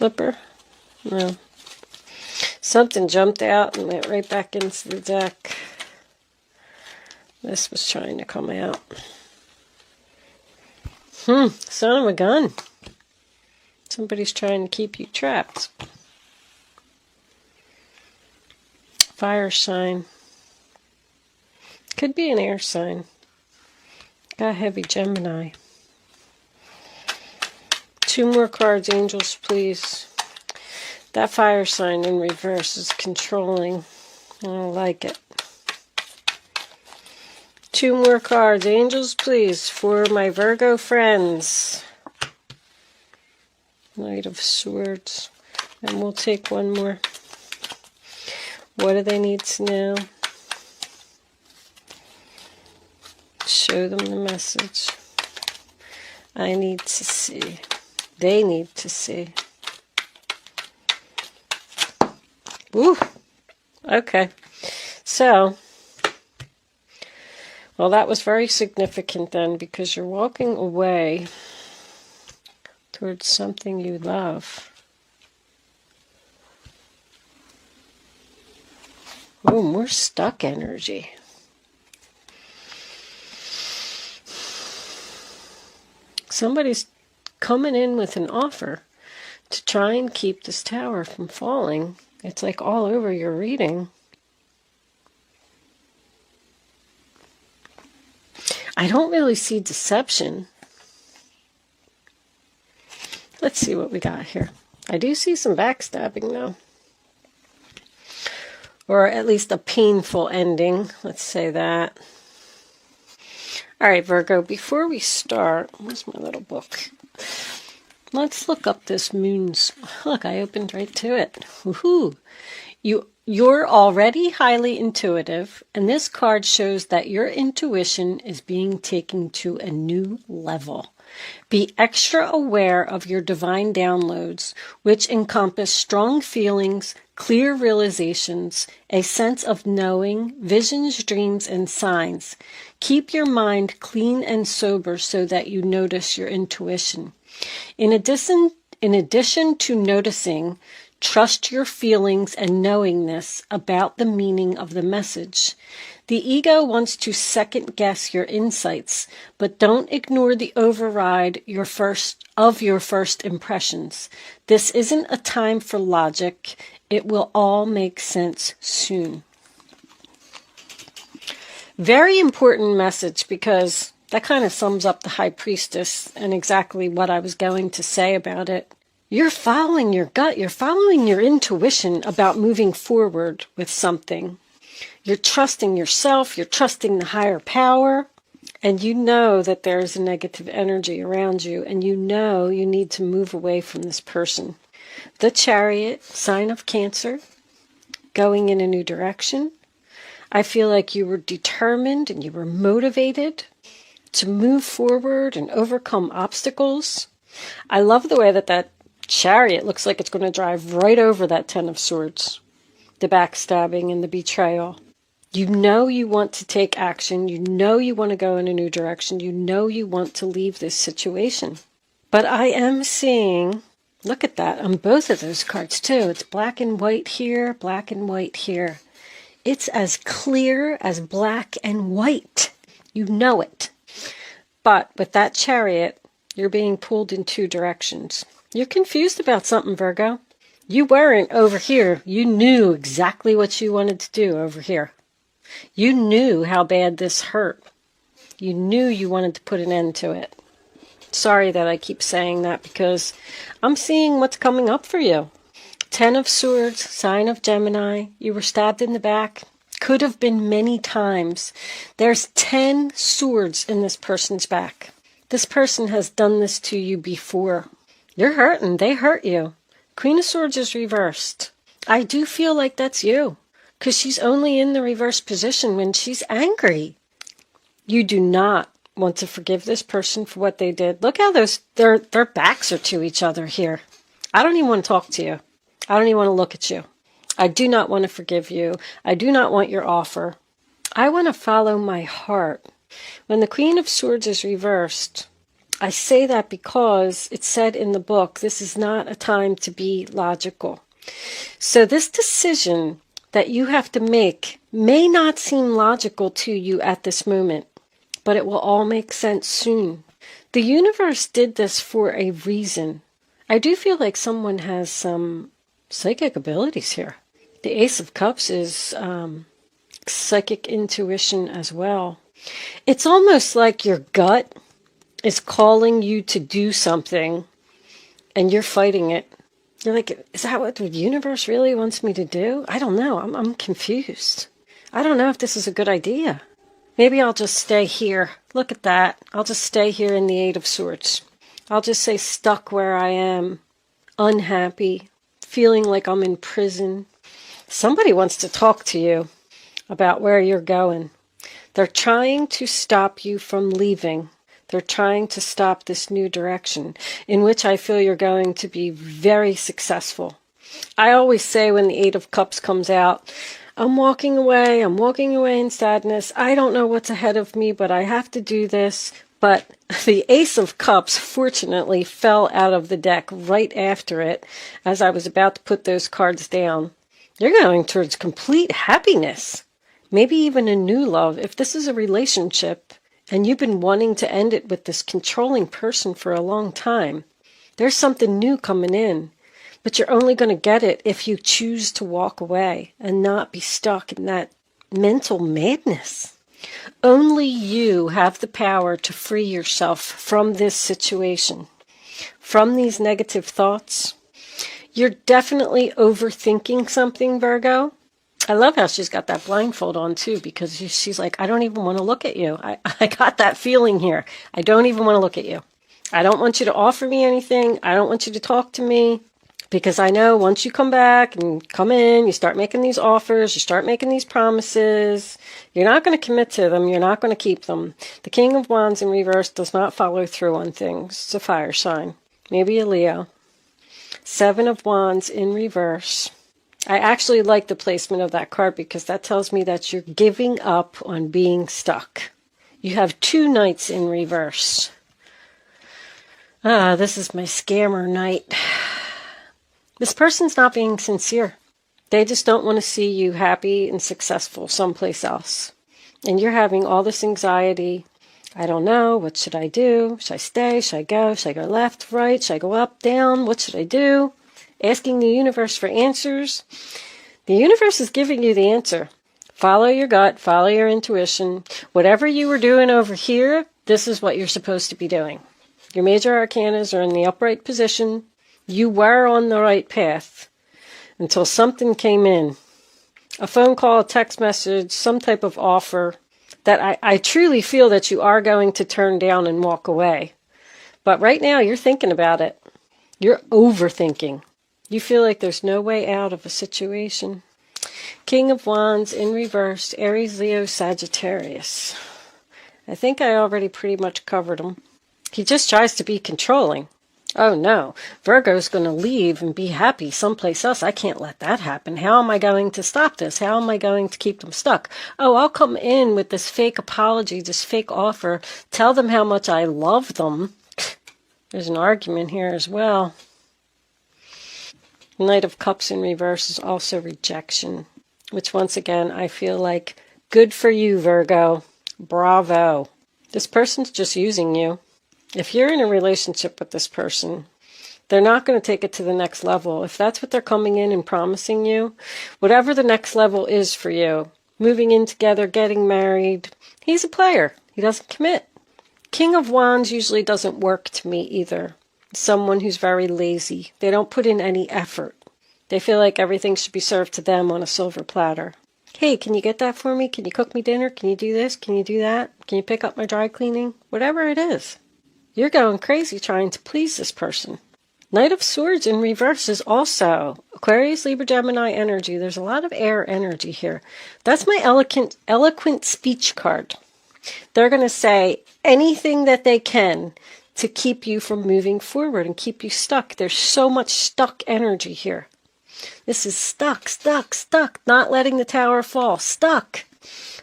flipper? No. Something jumped out and went right back into the deck. This was trying to come out. Son of a gun. Somebody's trying to keep you trapped. Fire sign. Could be an air sign. Got heavy Gemini. 2 more cards, angels, please. That fire sign in reverse is controlling. I don't like it. 2 more cards, angels, please, for my Virgo friends. Knight of Swords. And we'll take 1 more. What do they need to know? Show them the message. I need to see. They need to see. Woo! Okay. So, well, that was very significant then, because you're walking away towards something you love. Oh, more stuck energy. Somebody's coming in with an offer to try and keep this tower from falling. It's like all over your reading. I don't really see deception. Let's see what we got here. I do see some backstabbing, though. Or at least a painful ending. Let's say that. All right, Virgo, before we start, where's my little book? Let's look up this moon's... Look, I opened right to it. Woohoo! You're already highly intuitive, and this card shows that your intuition is being taken to a new level. Be extra aware of your divine downloads, which encompass strong feelings, clear realizations, a sense of knowing, visions, dreams, and signs. Keep your mind clean and sober so that you notice your intuition. In addition to noticing, trust your feelings and knowingness about the meaning of the message. The ego wants to second-guess your insights, but don't ignore the override of your first impressions. This isn't a time for logic. It will all make sense soon. Very important message, because that kind of sums up the High Priestess and exactly what I was going to say about it. You're following your gut. You're following your intuition about moving forward with something. You're trusting yourself. You're trusting the higher power. And you know that there's a negative energy around you. And you know you need to move away from this person. The Chariot, sign of Cancer, going in a new direction. I feel like you were determined and you were motivated to move forward and overcome obstacles. I love the way that Chariot looks like it's going to drive right over that 10 of Swords. The backstabbing and the betrayal. You know you want to take action. You know you want to go in a new direction. You know you want to leave this situation. But I am seeing, look at that, on both of those cards too. It's black and white here, black and white here. It's as clear as black and white. You know it. But with that Chariot, you're being pulled in 2 directions. You're confused about something, Virgo. You weren't over here. You knew exactly what you wanted to do over here. You knew how bad this hurt. You knew you wanted to put an end to it. Sorry that I keep saying that, because I'm seeing what's coming up for you. 10 of Swords, sign of Gemini. You were stabbed in the back. Could have been many times. There's 10 swords in this person's back. This person has done this to you before. You're hurting. They hurt you. Queen of Swords is reversed. I do feel like that's you, because she's only in the reverse position when she's angry. You do not want to forgive this person for what they did. Look how their backs are to each other here. I don't even want to talk to you. I don't even want to look at you. I do not want to forgive you. I do not want your offer. I want to follow my heart. When the Queen of Swords is reversed, I say that because it said in the book, this is not a time to be logical. So this decision that you have to make may not seem logical to you at this moment, but it will all make sense soon. The universe did this for a reason. I do feel like someone has some psychic abilities here. The Ace of Cups is psychic intuition as well. It's almost like your gut is calling you to do something and you're fighting it. You're like, is that what the universe really wants me to do? I don't know. I'm confused. I don't know if this is a good idea. Maybe I'll just stay here. Look at that. I'll just stay here in the Eight of Swords. I'll just say stuck where I am, unhappy, feeling like I'm in prison. Somebody wants to talk to you about where you're going. They're trying to stop you from leaving. They're trying to stop this new direction in which I feel you're going to be very successful. I always say when the Eight of Cups comes out, I'm walking away in sadness. I don't know what's ahead of me, but I have to do this. But the Ace of Cups, fortunately, fell out of the deck right after it as I was about to put those cards down. You're going towards complete happiness, maybe even a new love. If this is a relationship, and you've been wanting to end it with this controlling person for a long time, there's something new coming in. But you're only going to get it if you choose to walk away and not be stuck in that mental madness. Only you have the power to free yourself from this situation, from these negative thoughts. You're definitely overthinking something, Virgo. I love how she's got that blindfold on too, because she's like, I don't even want to look at you. I got that feeling here. I don't even want to look at you. I don't want you to offer me anything. I don't want you to talk to me, because I know once you come back and come in, you start making these offers, you start making these promises, you're not going to commit to them. You're not going to keep them. The King of Wands in reverse does not follow through on things. It's a fire sign. Maybe a Leo. Seven of Wands in reverse. I actually like the placement of that card because that tells me that you're giving up on being stuck. You have two Knights in reverse. This is my scammer night. This person's not being sincere. They just don't want to see you happy and successful someplace else. And you're having all this anxiety. I don't know. What should I do? Should I stay? Should I go? Should I go left, right? Should I go up, down? What should I do? Asking the universe for answers. The universe is giving you the answer. Follow your gut, follow your intuition. Whatever you were doing over here, this is what you're supposed to be doing. Your major arcanas are in the upright position. You were on the right path until something came in. A phone call, a text message, some type of offer that I truly feel that you are going to turn down and walk away. But right now you're thinking about it. You're overthinking. You feel like there's no way out of a situation. King of Wands in reverse, Aries, Leo, Sagittarius. I think I already pretty much covered him. He just tries to be controlling. Oh no, Virgo's going to leave and be happy someplace else. I can't let that happen. How am I going to stop this? How am I going to keep them stuck? Oh, I'll come in with this fake apology, this fake offer, tell them how much I love them. There's an argument here as well. Knight of Cups in reverse is also rejection, which once again, I feel like, good for you, Virgo. Bravo. This person's just using you. If you're in a relationship with this person, they're not going to take it to the next level. If that's what they're coming in and promising you, whatever the next level is for you, moving in together, getting married, he's a player. He doesn't commit. King of Wands usually doesn't work to me either. Someone who's very lazy. They don't put in any effort. They feel like everything should be served to them on a silver platter. Hey, can you get that for me? Can you cook me dinner? Can you do this? Can you do that? Can you pick up my dry cleaning? Whatever it is. You're going crazy trying to please this person. Knight of Swords in reverse is also Aquarius, Libra, Gemini energy. There's a lot of air energy here. That's my eloquent speech card. They're going to say anything that they can to keep you from moving forward and keep you stuck. There's so much stuck energy here. This is stuck, not letting the tower fall, stuck.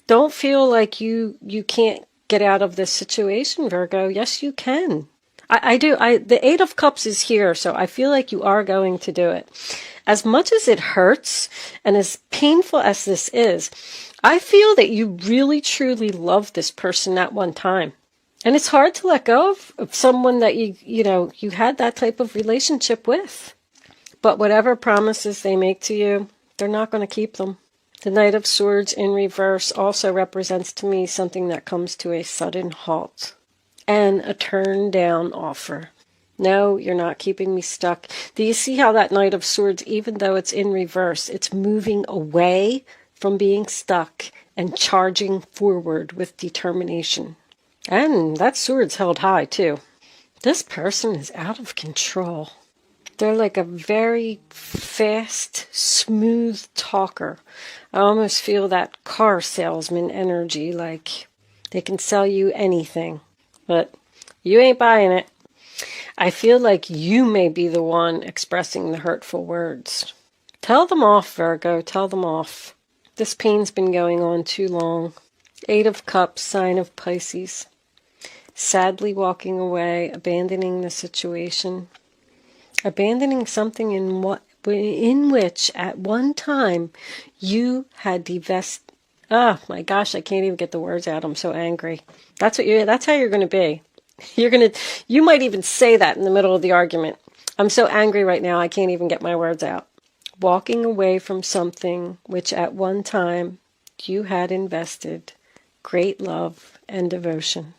Don't feel like you can't get out of this situation, Virgo. Yes, you can. I do. The Eight of Cups is here, so I feel like you are going to do it. As much as it hurts and as painful as this is, I feel that you really truly loved this person at one time. And it's hard to let go of someone that you had that type of relationship with. But whatever promises they make to you, they're not going to keep them. The Knight of Swords in reverse also represents to me something that comes to a sudden halt and a turn down offer. No, you're not keeping me stuck. Do you see how that Knight of Swords, even though it's in reverse, it's moving away from being stuck and charging forward with determination? And that sword's held high too. This person is out of control. They're like a very fast, smooth talker. I almost feel that car salesman energy, like they can sell you anything. But you ain't buying it. I feel like you may be the one expressing the hurtful words. Tell them off, Virgo. Tell them off. This pain's been going on too long. Eight of Cups, sign of Pisces. Sadly walking away, abandoning the situation. Abandoning something in which at one time you had divested. Oh my gosh, I can't even get the words out. I'm so angry. That's how you're going to be. You might even say that in the middle of the argument. I'm so angry right now, I can't even get my words out. Walking away from something which at one time you had invested great love and devotion.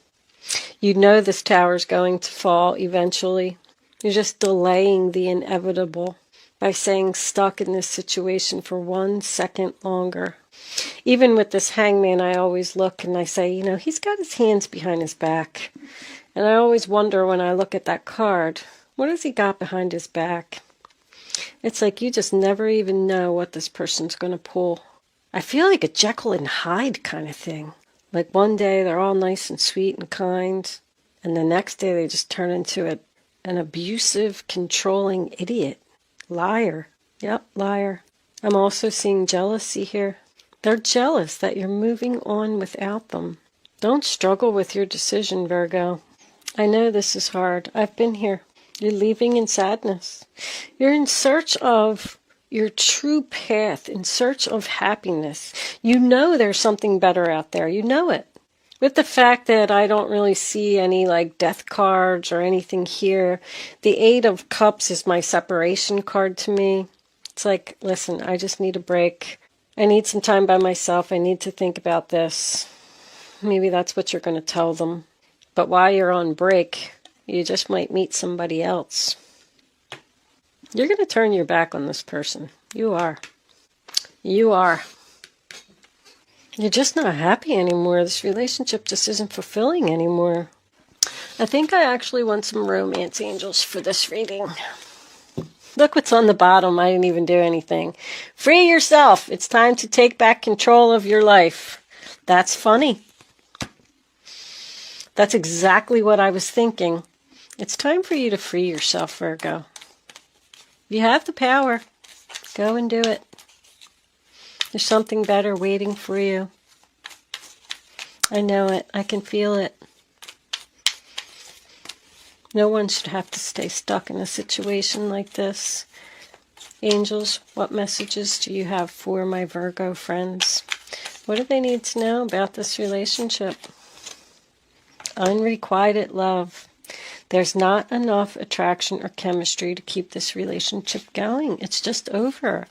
You know this tower's going to fall eventually. You're just delaying the inevitable by saying stuck in this situation for 1 second longer. Even with this Hangman, I always look and I say, he's got his hands behind his back. And I always wonder when I look at that card, what has he got behind his back? It's like you just never even know what this person's going to pull. I feel like a Jekyll and Hyde kind of thing. Like one day they're all nice and sweet and kind, and the next day they just turn into an abusive, controlling idiot. Liar. Yep, liar. I'm also seeing jealousy here. They're jealous that you're moving on without them. Don't struggle with your decision, Virgo. I know this is hard. I've been here. You're leaving in sadness. You're in search of your true path, in search of happiness. You know there's something better out there. You know it. With the fact that I don't really see any death cards or anything here, the Eight of Cups is my separation card to me. It's like, listen, I just need a break. I need some time by myself. I need to think about this. Maybe that's what you're going to tell them. But while you're on break, you just might meet somebody else. You're going to turn your back on this person. You are. You are. You're just not happy anymore. This relationship just isn't fulfilling anymore. I think I actually want some romance angels for this reading. Look what's on the bottom. I didn't even do anything. Free yourself. It's time to take back control of your life. That's funny. That's exactly what I was thinking. It's time for you to free yourself, Virgo. You have the power. Go and do it. There's something better waiting for you. I know it. I can feel it. No one should have to stay stuck in a situation like this. Angels, what messages do you have for my Virgo friends? What do they need to know about this relationship? Unrequited love. There's not enough attraction or chemistry to keep this relationship going. It's just over.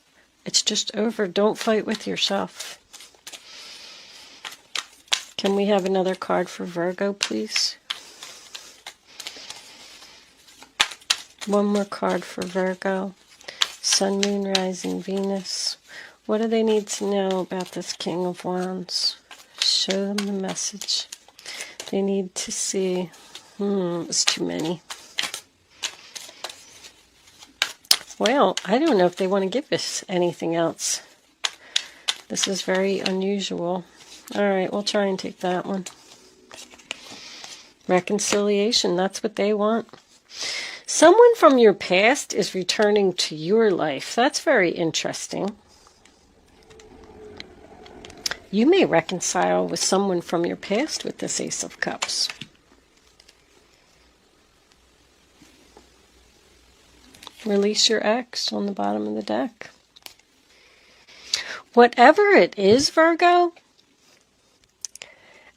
It's just over. Don't fight with yourself. Can we have another card for Virgo, please? One more card for Virgo. Sun, Moon, Rising, Venus. What do they need to know about this King of Wands? Show them the message. They need to see. It's too many. Well, I don't know if they want to give us anything else. This is very unusual. All right, we'll try and take that one. Reconciliation, that's what they want. Someone from your past is returning to your life. That's very interesting. You may reconcile with someone from your past with this Ace of Cups. Release your ex on the bottom of the deck. Whatever it is, Virgo,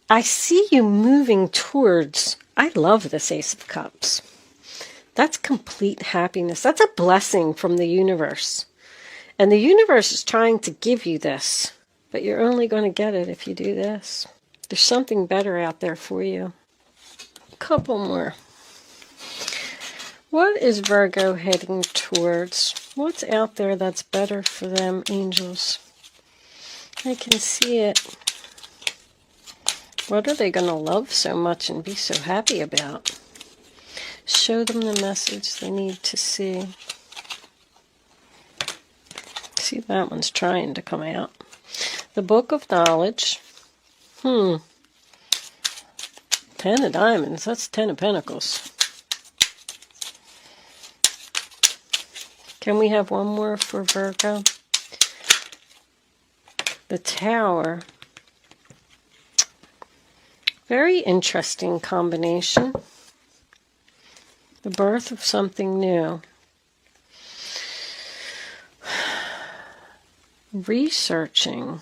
I see you moving towards, I love this Ace of Cups. That's complete happiness. That's a blessing from the universe. And the universe is trying to give you this, but you're only going to get it if you do this. There's something better out there for you. A couple more. What is Virgo heading towards? What's out there that's better for them, angels? I can see it. What are they going to love so much and be so happy about? Show them the message they need to see. See, that one's trying to come out. The Book of Knowledge. 10 of Diamonds. That's 10 of Pentacles. Can we have one more for Virgo? The Tower. Very interesting combination. The birth of something new. Researching.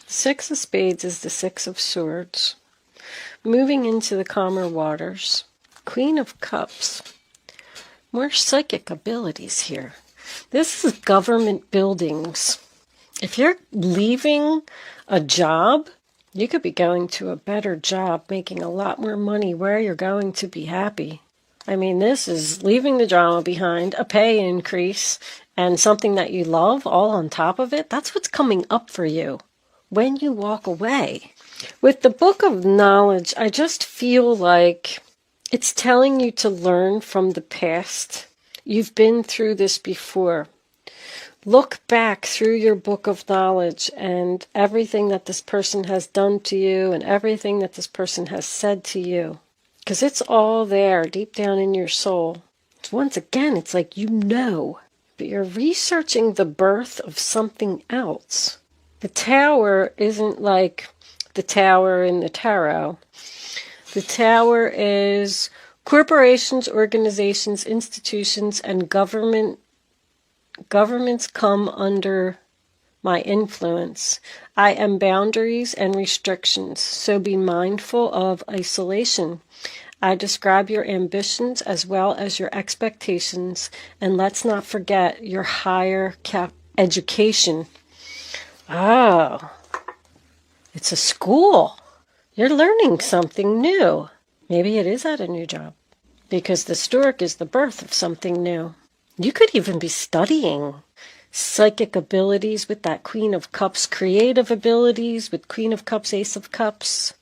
Six of Spades is the Six of Swords. Moving into the calmer waters. Queen of Cups. More psychic abilities here. This is government buildings. If you're leaving a job, you could be going to a better job, making a lot more money where you're going to be happy. I mean, this is leaving the drama behind, a pay increase, and something that you love all on top of it. That's what's coming up for you when you walk away. With the Book of Knowledge, I just feel like it's telling you to learn from the past. You've been through this before. Look back through your Book of Knowledge and everything that this person has done to you and everything that this person has said to you. Because it's all there deep down in your soul. Once again, it's like you know, but you're researching the birth of something else. The Tower isn't like the Tower in the Tarot. The Tower is corporations, organizations, institutions, and governments come under my influence. I am boundaries and restrictions, so be mindful of isolation. I describe your ambitions as well as your expectations, and let's not forget your higher education. Oh, it's a school. You're learning something new. Maybe it is at a new job, because the stork is the birth of something new. You could even be studying psychic abilities with that Queen of Cups, creative abilities with Queen of Cups, Ace of Cups.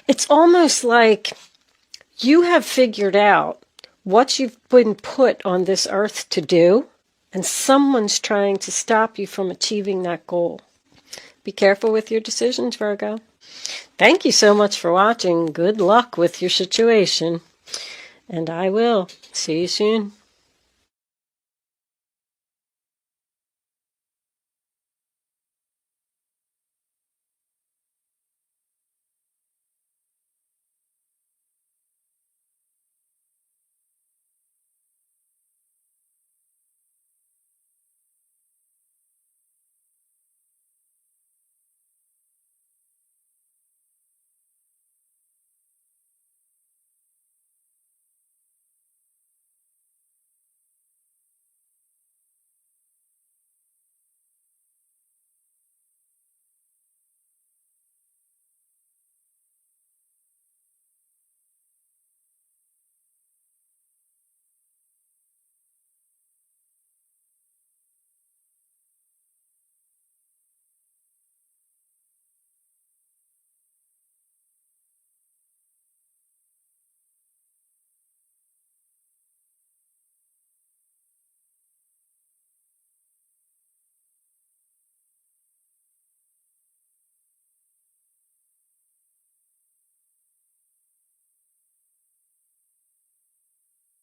It's almost like you have figured out what you've been put on this earth to do, and someone's trying to stop you from achieving that goal. Be careful with your decisions, Virgo. Thank you so much for watching. Good luck with your situation. And I will see you soon.